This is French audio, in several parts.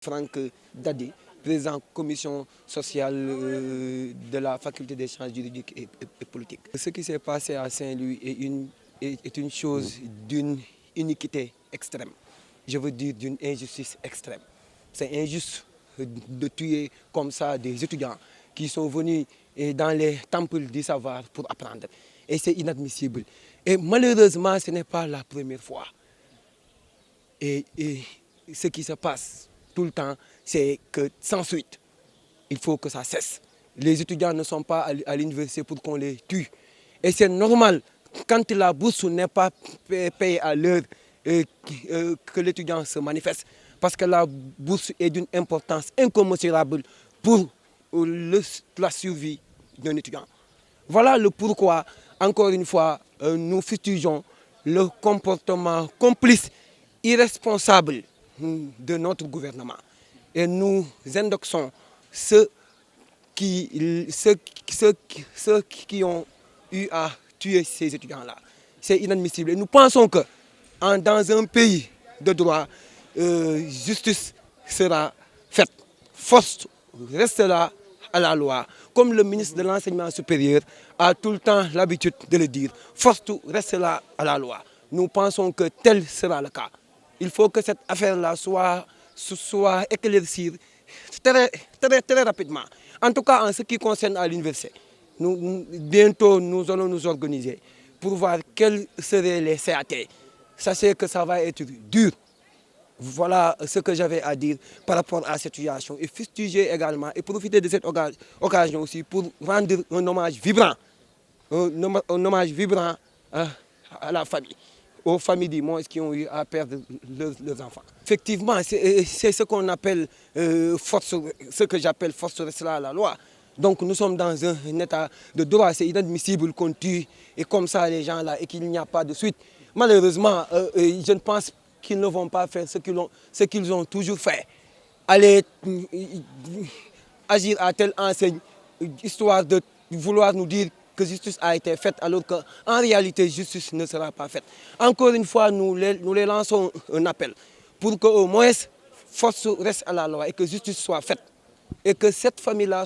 Franck Dadi, président commission sociale de la faculté des sciences juridiques et politiques. Ce qui s'est passé à Saint-Louis est une chose d'une iniquité extrême. Je veux dire d'une injustice extrême. C'est injuste de tuer comme ça des étudiants qui sont venus dans les temples du savoir pour apprendre. Et c'est inadmissible. Et malheureusement, ce n'est pas la première fois. Et ce qui se passe tout le temps, c'est que sans suite, il faut que ça cesse. Les étudiants ne sont pas à l'université pour qu'on les tue. Et c'est normal, quand la bourse n'est pas payée à l'heure, que l'étudiant se manifeste. Parce que la bourse est d'une importance incommensurable pour la survie d'un étudiant. Voilà le pourquoi, encore une fois, nous fustigeons le comportement complice, irresponsable de notre gouvernement. Et nous indoxons ceux qui ont eu à tuer ces étudiants-là. C'est inadmissible. Et nous pensons que dans un pays de droit, justice sera faite. Force restera à la loi. Comme le ministre de l'Enseignement supérieur a tout le temps l'habitude de le dire, force restera à la loi. Nous pensons que tel sera le cas. Il faut que cette affaire-là soit éclaircie très rapidement. En tout cas, en ce qui concerne à l'université, bientôt nous allons nous organiser pour voir quels seraient les CAT. Sachez que ça va être dur. Voilà ce que j'avais à dire par rapport à cette situation. Et fustiger également et profiter de cette occasion aussi pour rendre un hommage vibrant, à la famille, aux familles du monde qui ont eu à perdre leurs enfants. Effectivement, c'est ce qu'on appelle ce que j'appelle force restera à la loi. Donc nous sommes dans un état de droit, c'est inadmissible qu'on tue et comme ça les gens là et qu'il n'y a pas de suite. Malheureusement, je ne pense qu'ils ne vont pas faire ce qu'ils ont toujours fait. Aller agir à telle enseigne, histoire de vouloir nous dire que justice a été faite alors qu'en réalité justice ne sera pas faite. Encore une fois, nous les lançons un appel pour qu'au moins force reste à la loi et que justice soit faite. Et que cette famille-là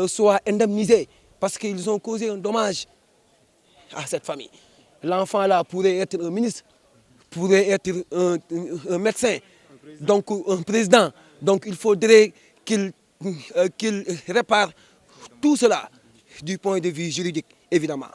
soit indemnisée parce qu'ils ont causé un dommage à cette famille. L'enfant-là pourrait être un ministre, pourrait être un médecin, donc un président. Donc il faudrait qu'il répare tout cela du point de vue juridique, évidemment.